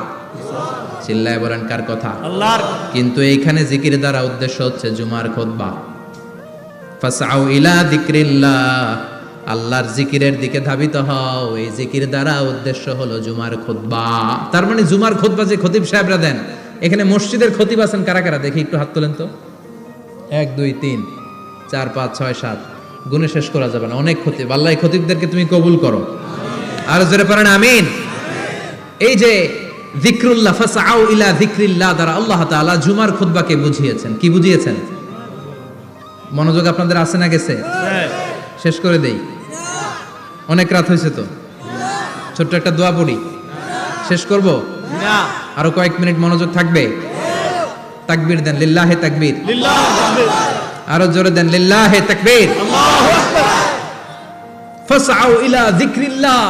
চিল্লায় বলেন কার কথা? আল্লাহর। কিন্তু এইখানে জিকির দ্বারা উদ্দেশ্য হচ্ছে জুমার খুতবা। ফাসআউ ইলা যিকরিল্লাহ, আল্লাহর জিকিরের দিকে ধাবিত হও, এই জিকির দ্বারা উদ্দেশ্য হলো জুমার খুতবা। তার মানে জুমার খুতবা যে খতিব সাহেবরা দেন, এখানে মসজিদের খতিব আছেন কারা কারা দেখি একটু হাত তোলেন তো। 1 2 3 4 5 6 7 গুণে শেষ করা যাবে না, অনেক খতিব। আল্লাহ এই খতিবদেরকে তুমি কবুল করো, আর জোরে পড়েন আমিন। এই যে যিকরুল্লাহ, ফাসআউ ইলা যিকরিল্লাহ দ্বারা আল্লাহ তাআলা জুমার খুতবাকে বুঝিয়েছেন। কি বুঝিয়েছেন? মনোযোগ আপনাদের আছে না গেছে? শেষ করে দেই, অনেক রাত হয়েছে তো, ছোট্ট একটা দোয়া পড়ি, শেষ করব? আরো কয়েক মিনিট মনোযোগ থাকবে? তাকবীর দেন, লিল্লাহে তাকবীর, আরো জোরে দেন, লিল্লাহে তাকবীর। ফাসআউ ইলা যিকরিল্লাহ,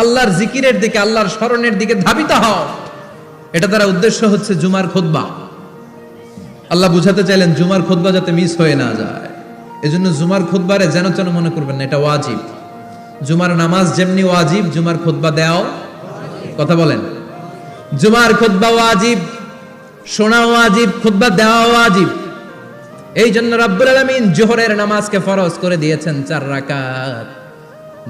আল্লাহর জিকিরের দিকে, আল্লাহর স্মরণের দিকে ধাবিত হও। এটা দ্বারা উদ্দেশ্য হচ্ছে জুমার খুতবা। আল্লাহ বুঝাতে চাইলেন জুমার খুতবা যাতে মিস হয়ে না যায়, এজন্য জুমার খুতবারে যেন যেন মনে করবেন না, এটা ওয়াজিব। জুমার নামাজ যেমনি ওয়াজিব, জুমার খুতবা দেওয়াও, কথা বলেন, জুমার খুতবা ওয়াজিব, শোনা ওয়াজিব, খুতবা দেওয়া ওয়াজিব। এই জন্য রাব্বুল আলামিন জোহরের নামাজকে ফরজ করে দিয়েছেন 4 রাকাত।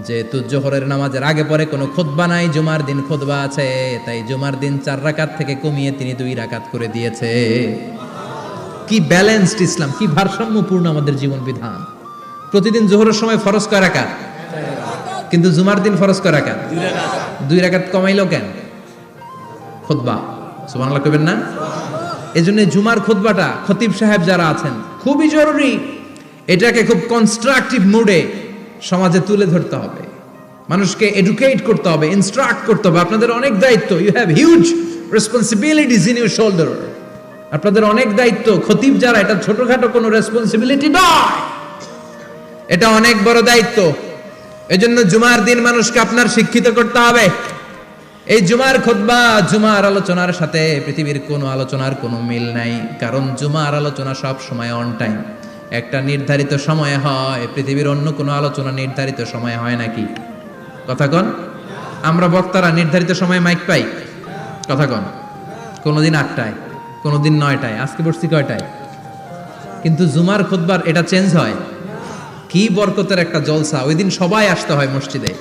যেহেতু জোহরের নামাজের আগে পরে কোনো খুতবা নাই, জুমার দিন খুতবা আছে, তাই জুমার দিন 4 রাকাত থেকে কমিয়ে তিনি 2 রাকাত করে দিয়েছে। কি ব্যালেন্সড ইসলাম, কি ভারসাম্যপূর্ণ আমাদের জীবন বিধান। প্রতিদিন জোহরের সময় ফরজ কয় রাকাত, কিন্তু জুমার দিন ফরজ কয় রাকাত? 2 রাকাত কমাইলো কেন? খুতবা, সুবহানাল্লাহ কইবেন না? এজন্য জুমার খুতবাটা খতিব সাহেব যারা আছেন খুবই জরুরি। এটাকে খুব কনস্ট্রাকটিভ মুডে সমাজে তুলে ধরতে হবে, মানুষকে এডুকেট করতে হবে, ইনস্ট্রাক্ট করতে হবে। আপনাদের অনেক দায়িত্ব, you have huge responsibilities in your shoulder. আপনাদের অনেক দায়িত্ব। খতিব যারা, এটা ছোটখাটো কোনো রেসপন্সিবিলিটি নয়, এটা অনেক বড় দায়িত্ব। এজন্য জুমার দিন মানুষকে আপনার শিক্ষিত করতে হবে। এই জুমার খুতবা, জুমার আলোচনার সাথে পৃথিবীর কোনো আলোচনার কোনো মিল নাই, কারণ জুমার আলোচনা সব সময় অন টাইম, একটা নির্ধারিত সময়ে হয়। পৃথিবীর অন্য কোনো আলোচনা নির্ধারিত সময়ে হয় নাকি? কথা কন। আমরা বক্তারা নির্ধারিত সময়ে মাইক পাই, কথা কন। কোনোদিন 8টায়, কোনোদিন 9টায়, আজকে বসছি কয়টায়? কিন্তু জুমার খুতবার এটা চেঞ্জ হয়। কি বরকতের একটা জলসা! ওই দিন সবাই আসতে হয় মসজিদে।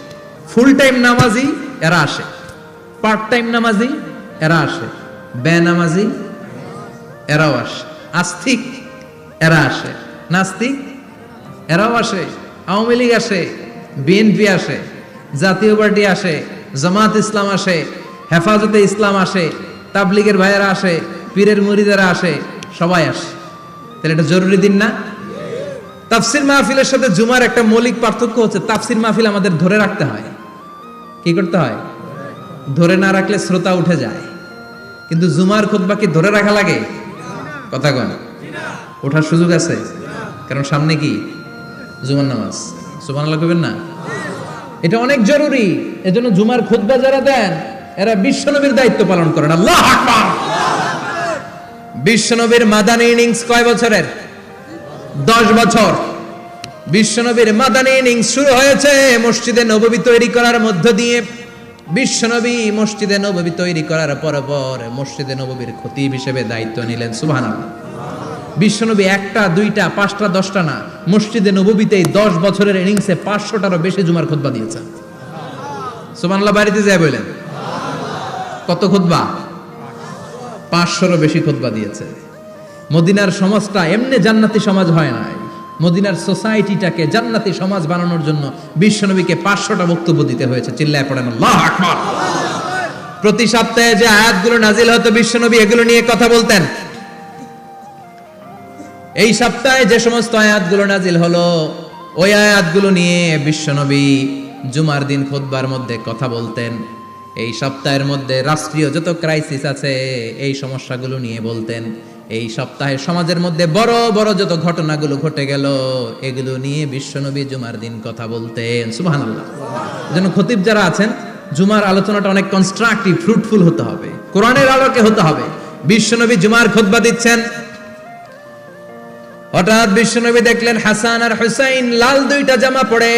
ফুল টাইম নামাজি এরা আসে, পার্ট টাইম নামাজি এরা আসে, বেনামাজি এরাও আসে, আস্তিক এরা আসে, নাস্তিক এরাও আসে, আওয়ামী লীগ আসে, বিএনপি আসে, জাতীয় পার্টি আসে, জামাত ইসলাম আসে, হেফাজতে ইসলাম আসে, তাবলিগের ভাইয়েরা আসে, পীরের মুরিদেরা আসে, সবাই আসে। তাহলে এটা জরুরি দিন না? তাফসির মাহফিলের সাথে জুমার একটা মৌলিক পার্থক্য হচ্ছে, তাফসির মাহফিল আমাদের ধরে রাখতে হয়। কি করতে হয়? ধরে না রাখলে শ্রোতা উঠে যায়। কিন্তু জুমার খুতবা কি ধরে রাখা লাগে? কথা কন, ওঠার সুযোগ আছে? কারণ সামনে কি জুমার নামাজ। সুবহানাল্লাহ কইবেন না? এটা অনেক জরুরি। এজন্য জুমার খুতবা যারা দেন এরা বিশ্বনবীর দায়িত্ব পালন করেন। আল্লাহু আকবার। বিশ্বনবীর মাদানী ইনিংস কয় বছরের? 10 বছর। বিশ্বনবীর মাদানী ইনিংস শুরু হয়েছে মসজিদে নববী তৈরি করার মধ্য দিয়ে। বিশ্বনবী মসজিদে নববী তৈরি করার পর মসজিদে নববীর খতিব হিসেবে দায়িত্ব নিলেন। সুবহানাল্লাহ। বিশ্বনবী একটা, দুইটা, পাঁচটা, 10টা না, মসজিদে নববীতেই 10 বছরের ইনিংসে 500টারও বেশি জুমার খুতবা দিয়েছেন। সুবহানাল্লাহ। বাড়িতে যায় বলেন কত খুতবা? 500রও বেশি খুতবা দিয়েছে। মদিনার সমাজটা এমনি জান্নাতি সমাজ হয় নাই। মদিনার সোসাইটিটাকে জান্নাতি সমাজ বানানোর জন্য বিশ্বনবীকে 500টা বক্তব্য দিতে হয়েছে। চিল্লায় পড়েন আল্লাহু আকবার। প্রতি সপ্তাহে যে আয়াতগুলো নাজিল হতো বিশ্বনবী এগুলো নিয়ে কথা বলতেন। এই সপ্তাহে যে সমস্ত আয়াতগুলো নাজিল হলো ওই আয়াতগুলো নিয়ে বিশ্বনবী জুমার দিন খুতবার মধ্যে কথা বলতেন। এই সপ্তাহের মধ্যে রাষ্ট্রীয় যত ক্রাইসিস আছে এই সমস্যাগুলো নিয়ে বলতেন। এই সপ্তাহে সমাজের মধ্যে বড় বড় যত ঘটনাগুলো ঘটে গেল এগুলো নিয়ে বিশ্বনবী জুমার দিন কথা বলতেন। সুবহানাল্লাহ। এজন্য খতিব যারা আছেন জুমার আলোচনাটা অনেক কনস্ট্রাকটিভ, ফ্রুটফুল হতে হবে, কোরআনের আলোকে হতে হবে। বিশ্বনবী জুমার খুতবা দিচ্ছেন, হঠাৎ বিশ্বনবী দেখলেন হাসান আর হুসাইন লাল 2টা জামা পরে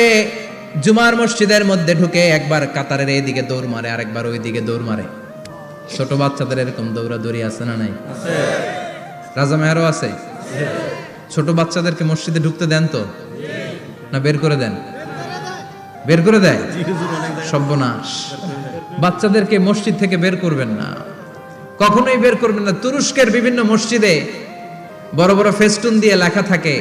জুমার মসজিদের মধ্যে ঢুকে একবার কাতারের এইদিকে দৌড় মারে, আরেকবার ওইদিকে দৌড় মারে। ছোট বাচ্চাদের এরকম দৌড়াদৌড়ি আছে না নাই? আছে। রাজা মেহরও আছে। ছোট বাচ্চাদেরকে মসজিদে ঢুকতে দেন তো না বের করে দেন? বের করে দেয়। সর্বনাশ। বাচ্চাদেরকে মসজিদ থেকে বের করবেন না, কখনোই বের করবেন না। তুরস্কের বিভিন্ন মসজিদে বড় বড় ফেস্টুন দিয়ে লেখা থাকে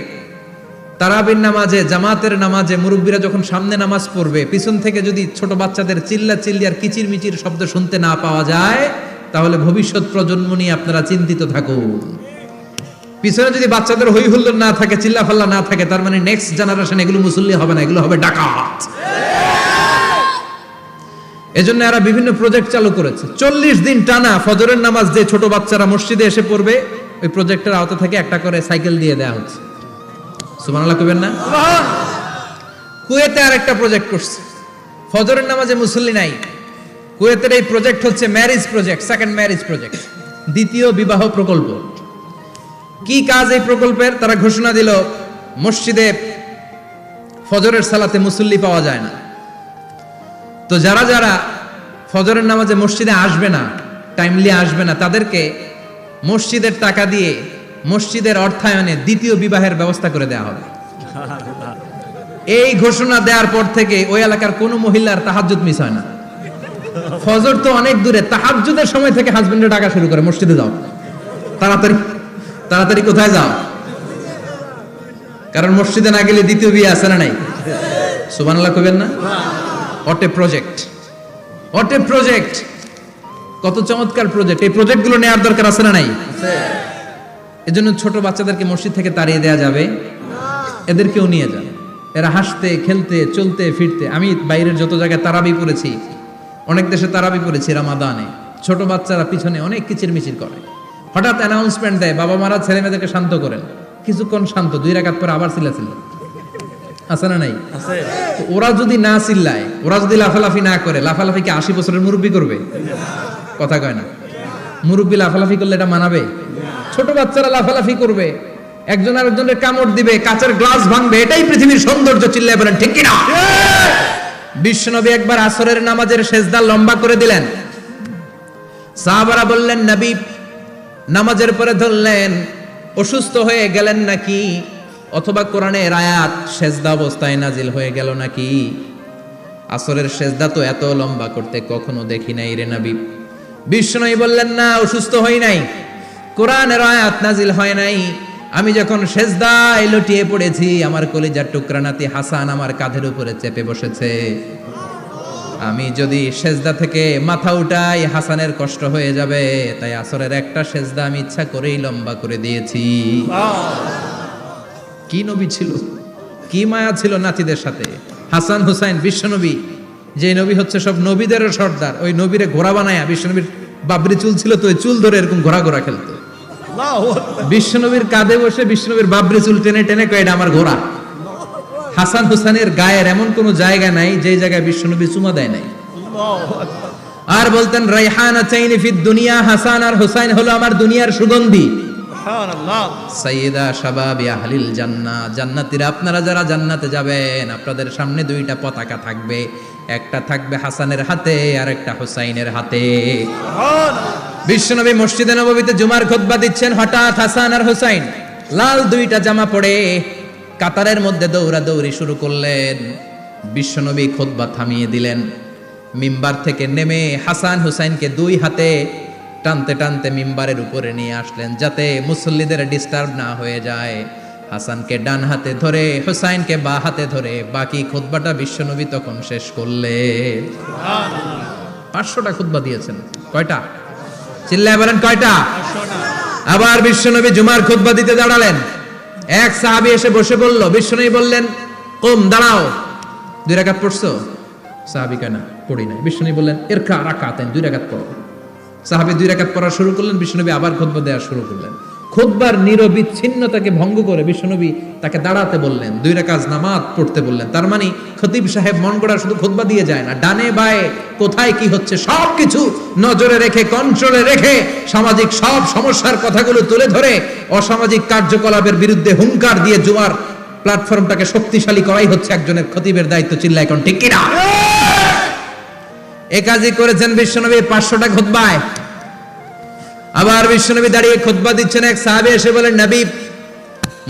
তারাবির নামাজে, জামাতের নামাজে মুরব্বীরা যখন সামনে নামাজ পড়বে পিছন থেকে যদি ছোট বাচ্চাদের চিল্লা চিল্লি আর কিচির মিচির শব্দ শুনতে না পাওয়া যায় তাহলে ভবিষ্যৎ প্রজন্ম নিয়ে আপনারা চিন্তিত থাকুন। পিছনে যদি বাচ্চাদের হই হুল্লোড় না থাকে, চিল্লা ফাল্লা না থাকে, তার মানে নেক্সট জেনারেশন এগুলো মুসল্লি হবে না, এগুলো হবে ডাকাত। এজন্য এরা বিভিন্ন প্রজেক্ট চালু করেছে। 40 দিন টানা ফজরের নামাজ যে ছোট বাচ্চারা মসজিদে এসে পড়বে ওই প্রজেক্টের আওতা থেকে একটা করে সাইকেল দিয়ে দেওয়া হচ্ছে। সুবহানাল্লাহ কইবেন না? কুয়েতে আরেকটা প্রজেক্ট করছে, ফজরের নামাজে মুসল্লি নাই। কুয়েতের এই প্রজেক্ট হচ্ছে marriage project, second marriage project, দ্বিতীয় বিবাহ প্রকল্প। কি কাজ এই প্রকল্পের? তারা ঘোষণা দিল মসজিদে ফজরের সালাতে মুসল্লি পাওয়া যায় না, তো যারা যারা ফজরের নামাজে মসজিদে আসবে না, টাইমলি আসবে না, তাদেরকে মসজিদের টাকা দিয়ে মসজিদের অর্থায়নে দ্বিতীয় বিবাহের ব্যবস্থা করে দেওয়া হবে। এই ঘোষণা দেওয়ার পর থেকে ওই এলাকার কোনো মহিলার তাহাজ্জুদ মিস হয় না। ফজর তো অনেক দূরে, তাহাজ্জুদের সময় থেকে হাজবেন্ডের ডাকা শুরু করে মসজিদে যাও, তাড়াতাড়ি তাড়াতাড়ি কোথায় যাও, কারণ মসজিদে না গেলে দ্বিতীয় বিয়ে আছে না নাই? সুবহানাল্লাহ কইবেন না? What a project, what a project, কত চমৎকার প্রজেক্ট। এই প্রজেক্টগুলো নেওয়ার দরকার আছে না নাই? এজন্য ছোট বাচ্চাদেরকে মসজিদ থেকে তাড়িয়ে দেওয়া যাবে, এদেরকেও নিয়ে যান। এরা হাসতে খেলতে চলতে ফিরতে, আমি বাইরের যত জায়গায় তারাবি পড়েছি, অনেক দেশে তারাবি পড়েছি রামাদানে, ছোট বাচ্চারা পিছনে অনেক কিচির মিচির করে। হঠাৎ অ্যানাউন্সমেন্ট দেয় বাবা মারা ছেলে মেয়েদেরকে শান্ত করেন, কিছুক্ষণ শান্ত, 2 রাকাত পরে আবার চিল্লাচিল্লি, আছে না নাই? ওরা যদি না চিল্লায়, ওরা যদি লাফালাফি না করে, লাফালাফি কি 80 বছরের মুরব্বী করবে? কথা কয় না। মুরব্বী লাফালাফি করলে এটা মানাবে? ছোট বাচ্চারা লাফালাফি করবে, একজন আরেকজনের কামড় দিবে, কাঁচের গ্লাস ভাঙবে, এটাই পৃথিবীর সৌন্দর্য। চিল্লায় বলেন ঠিক কিনা? বিশ্বনবী একবার আসরের নামাজের সেজদা লম্বা করে দিলেন। সাহাবারা বললেন নবী নামাজের পরে ধরলেন অসুস্থ হয়ে গেলেন নাকি, অথবা কোরআনের আয়াত সেজদা অবস্থায় নাজিল হয়ে গেল নাকি? আসরের সেজদা তো এত লম্বা করতে কখনো দেখি নাই রে নবী। বিশ্বনবী বললেন না, অসুস্থ হই নাই, কোরআনের আয়াত নাজিল হয় নাই, আমি যখন সেজদায় লুটিয়ে পড়েছি আমার কলিজার টুকরা নাতি হাসান আমার কাঁধের উপরে চেপে বসেছে। আমি যদি সেজদা থেকে মাথা উঠাই হাসানের কষ্ট হয়ে যাবে, তাই আসরের একটা সেজদা আমি ইচ্ছা করেই লম্বা করে দিয়েছি। কি নবী ছিল, কি মায়া ছিল নাতিদের সাথে। হাসান হুসাইন বিশ্বনবী, যে নবী হচ্ছে সব নবীদেরও সর্দার, ওই নবীরে ঘোড়া বানায়া, বিশ্বনবীর বাবরি চুল ছিল তো ওই চুল ধরে এরকম ঘোড়া ঘোড়া খেলতো। বিশ্বনবীর কাঁধে বসে বিশ্বনবীর বাবরি চুল টেনে টেনে কয় এটা আমার ঘোড়া। হাসান হুসাইনের গায়ের এমন কোন জায়গা নাই যে জায়গায় বিশ্বনবী চুমা দেয় নাই। আর বলতেন রাইহানাতাইনি ফিদ দুনিয়া, হাসান আর হুসাইন হলো আমার দুনিয়ার সুগন্ধি। সুবহানাল্লাহ। সাইয়্যিদা শাবাবি আহলিল জান্নাহ, জান্নাতীরা আপনারা যারা জান্নাতে যাবেন আপনাদের সামনে দুইটা পতাকা থাকবে, একটা থাকবে হাসানের হাতে আর একটা হুসাইনের হাতে। বিশ্বনবী মসজিদে নববীতে জুমার খুতবা দিচ্ছেন, হঠাৎ হাসান আর হুসাইন লাল দুইটা জামা পরে কাতারের মধ্যে দৌড়াদৌড়ি শুরু করলেন। বিশ্বনবী খুতবা থামিয়ে দিলেন, মিম্বার থেকে নেমে হাসান হুসাইনকে দুই হাতে টানতে টানতে মিম্বারের উপরে নিয়ে আসলেন যাতে মুসল্লিদের ডিস্টার্ব না হয়ে যায়। হাসানকে ডান হাতে ধরে হুসাইনকে বা হাতে ধরে বাকি খুতবাটা বিশ্বনবী তখন শেষ করলে। 500টা খুতবা দিয়েছেন। কয়টা? চিল্লায় বলেন কয়টা? আবার বিশ্বনবী জুমার খুতবা দিতে দাঁড়ালেন। এক সাহাবী এসে বসে বলল, বিশ্বনবী বললেন কুম, দাঁড়াও। 2 রাকাত পড়ছো? সাহাবী কয় না, পড়ি নাই। বিশ্বনবী বললেন ইরকা রাকাতান, 2 রাকাত পড়ো। সাহাবী 2 রাকাত পড়া শুরু করলেন, বিশ্বনবী আবার খুতবা দেওয়া শুরু করলেন। খুতবার নিরবিচ্ছিন্নতাকে ভঙ্গ করে বিশ্বনবী তাকে দাঁড়াতে বললেন, 2 রাকাত নামাজ পড়তে বললেন। তার মানে খতিব সাহেব মন গড়া শুধু খুতবা দিয়ে যায় না, ডানে বায়ে কোথায় কি হচ্ছে সবকিছু নজরে রেখে, কন্ট্রোলে রেখে সামাজিক সব সমস্যার কথাগুলো তুলে ধরে অসামাজিক কার্যকলাপের বিরুদ্ধে হুঙ্কার দিয়ে জুমার প্ল্যাটফর্মটাকে শক্তিশালী করাই হচ্ছে একজনের খতিবের দায়িত্ব। চিল্লা এখন ঠিক কিনা? এ কাজই করেছেন বিশ্বনবী 500টা খুতবায়। আবার বিশ্বনবী দাঁড়িয়ে খুতবা দিচ্ছেন, এক সাহাবী এসে বলেন, নবী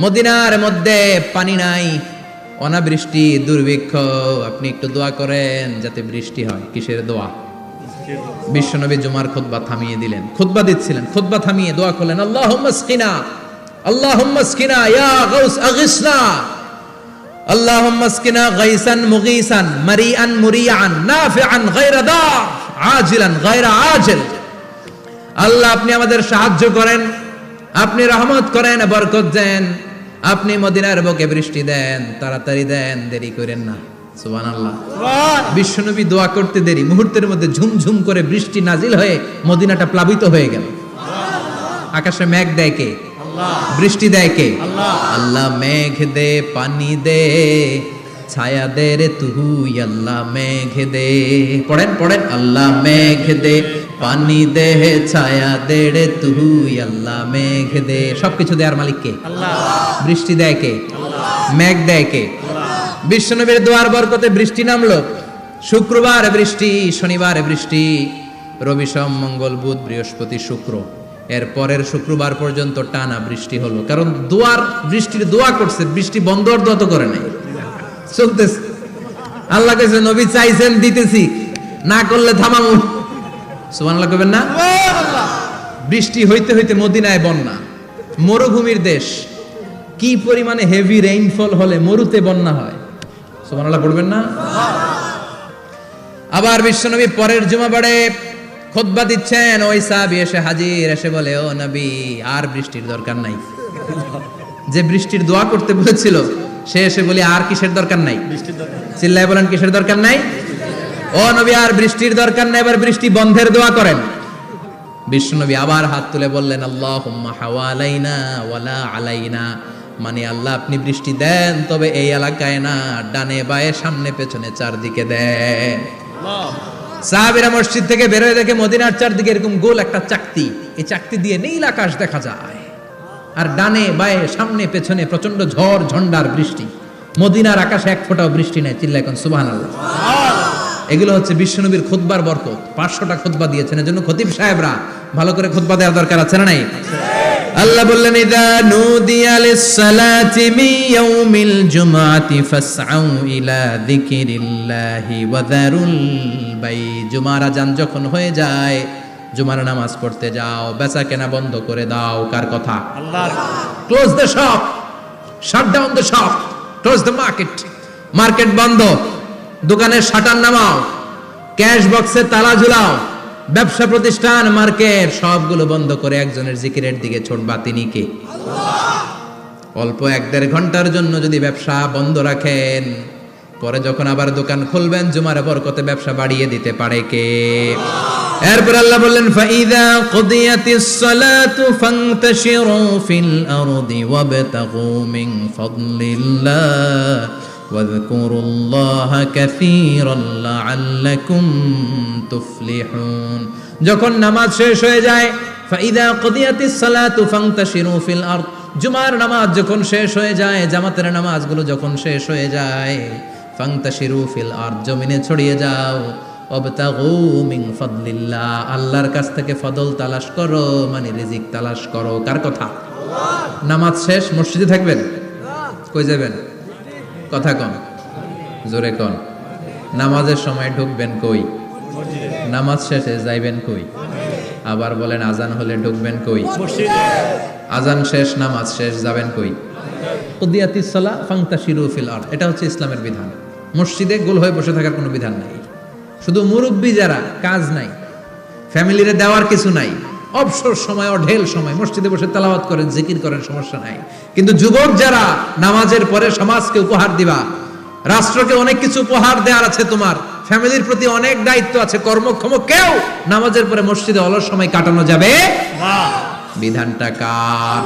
মদিনার মধ্যে পানি নাই, অনাবৃষ্টি, দুর্ভিক্ষ, আপনি একটু দোয়া করেন যাতে বৃষ্টি হয়। কিসের দোয়া? বিশ্বনবী জুমার খুতবা থামিয়ে দিলেন, খুতবা দিচ্ছিলেন, খুতবা থামিয়ে দোয়া করলেন, আল্লাহুম্মা আসকিনা, আল্লাহুম্মা আসকিনা ইয়া গাউস আগিসনা, আল্লাহুম্মা আসকিনা গাইসান মুগীসান মারিআন মুরিআন নাফিআন গায়রা দার আজিলান গায়রা আজিল। আল্লাহ আপনি আমাদের সাহায্য করেন, আপনি রহমত করেন, বরকত দেন, আপনি মদিনার বুকে বৃষ্টি দেন, তাড়াতাড়ি দেন, দেরি করেন না। সুবহানাল্লাহ। বিশ্বনবী দোয়া করতে দেরি, মুহূর্তের মধ্যে ঝুমঝুম করে বৃষ্টি নাজিল হয়ে মদিনাটা প্লাবিত হয়ে গেল। আকাশে মেঘ দেয় কে? আল্লাহ। বৃষ্টি দেয় কে? আল্লাহ। আল্লাহ মেঘ দে, পানি দে, ছায়া দে রে তুই, আল্লাহ মেঘ দে। পড়েন পড়েন, আল্লাহ মেঘ দে, পানি দে, ছায়া দে রে তুই, আল্লাহ মেঘ দে। সবকিছু দেয়ার মালিক কে? আল্লাহ। বৃষ্টি দেয় কে? আল্লাহ। মেঘ দেয় কে? আল্লাহ। বিশ্বনবীর দোয়ার বরকতে বৃষ্টি নামলো। শুক্রবার বৃষ্টি, শনিবার বৃষ্টি, রবি সোম মঙ্গল বুধ বৃহস্পতি শুক্র, এর পরের শুক্রবার পর্যন্ত টানা বৃষ্টি হলো। কারণ দোয়ার বৃষ্টির দোয়া করছে, বৃষ্টি বন্ধ আর দোয়া তো করে নাই, চলতেছে। আল্লাহ কাছে নবী চাইছেন, দিতেছি, না করলে থামাবো। সুবহানাল্লাহ কইবেন না? বৃষ্টি হইতে হইতে মদিনায় বন্যা, মরুভূমির দেশ, কি পরিমাণে হেভি রেইনফল হলে মরুতে বন্যা হয়। সুবহানাল্লাহ পড়বেন না? আবার বিশ্বনবী পরের জুমাবারে খুতবা দিচ্ছেন, ওই সাহাবী এসে হাজির, এসে বলে, ও নবী আর বৃষ্টির দরকার নাই। যে বৃষ্টির দোয়া করতে বলেছিল সে এসে বলে আর কিসের দরকার নাই? চিল্লায় বলেন কিসের দরকার নাই? ও নবী আর বৃষ্টির দরকার নাই, এবার বৃষ্টি বন্ধের দোয়া করেন। বিশ্বনবী আবার হাত তুলে বললেন, আল্লাহুম্মা হাওয়ালাইনা ওয়ালা আলাইনা, মানে আল্লাহ আপনি বৃষ্টি দেন তবে এই এলাকায় না, ডানে বায়ে সামনে পেছনে চারদিকে দেন। সাহাবীরা মসজিদ থেকে বের হয়ে দেখে মদিনার চারদিকে এরকম গোল একটা চাকতি, এই চাকতি দিয়ে নীল আকাশ দেখা যায়, আর ডানে বায়ে সামনে পেছনে প্রচন্ড ঝড় ঝন্ডার বৃষ্টি। মদিনার আকাশে এক ফোঁটাও বৃষ্টি নেই। চিল্লা এখন সুবহানাল্লাহ। এগুলো হচ্ছে বিশ্বনবীর খুতবার বরকত। 500টা খুতবা দিয়েছেন, এজন্য খতিব সাহেবরা ভালো করে খুতবা দেওয়ার দরকার আছে না নাই? আল্লাহ বললেন, ইযা নুদিয়া লিস-সালাতি মিন ইয়াউমিল জুমআতি ফাসআউ ইলা যিকিরিল্লাহি ওয়া যারুল বাই। জুমার আযান যখন হয়ে যায়, জুমার নামাজ পড়তে যাও, বেচা কেনা বন্ধ করে দাও। কার কথা? আল্লাহর। Close the shop, shut down the shop, close the market. Market বন্ধ, দোকানের শাটার নামাও, ক্যাশ বক্সে তালা ঝুলাও, ব্যবসা প্রতিষ্ঠান মার্কেট সবগুলো বন্ধ করে একজনের জিকিরের দিকে ছোটবা, তিনি কে? অল্প 1-1.5 ঘন্টার জন্য যদি ব্যবসা বন্ধ রাখেন, পরে যখন আবার দোকান খুলবেন জুমার বরকতে ব্যবসা বাড়িয়ে দিতে পারে কে? এরপর আল্লাহ বললেন ফাইদা কুদিয়াতিস সালাতু ফান্তাশিরু ফিল আরদি ওয়াবতাগু মিন ফাদলিল্লাহ ওয়াযকুরুল্লাহা কাসীরান লাআল্লাকুম তুফলিহুন। যখন নামাজ শেষ হয়ে যায়, ফাইদা কুদিয়াতিস সালাতু ফান্তাশিরু ফিল আরদ, জুমার নামাজ যখন শেষ হয়ে যায়, জামাতের নামাজগুলো যখন শেষ হয়ে যায়, ফান্তাশিরু ফিল আরদ, জমিনে ছড়িয়ে যাও, ওয়াবতাগু মিন ফাদলিল্লাহ, আল্লাহর কাছ থেকে ফদল তালাশ করো, মানে রিজিক তালাশ করো। কার কথা? নামাজ শেষ মসজিদে থাকবেন? কই যাবেন? কথা কন, জোরে কন। নামাজের সময় ঢুকবেন কই? নামাজ শেষে যাইবেন কই? আবার বলেন আজান হলে ঢুকবেন কই? আজান শেষ, নামাজ শেষ, যাবেন কই? কুদিয়াতিস সালাহ ফান্তাশিরু ফিল আরদ, এটা হচ্ছে ইসলামের বিধান। মসজিদে গোল হয়ে বসে থাকার কোনো বিধান নাই। শুধু মুরব্বী যারা, কাজ নাই, ফ্যামিলিরে দেওয়ার কিছু নাই, অবসর সময় অঢেল সময় মসজিদে বসে তেলাওয়াত করেন, জিকির করেন, সমস্যা নাই। কিন্তু যুবক যারা, নামাজের পরে সমাজকে উপহার দিবা, রাষ্ট্রকে অনেক কিছু উপহার দেওয়ার আছে, তোমার ফ্যামিলির প্রতি অনেক দায়িত্ব আছে, কর্মক্ষম কেউ নামাজের পরে মসজিদে অলস সময় কাটানো যাবে না। বিধানটা কার?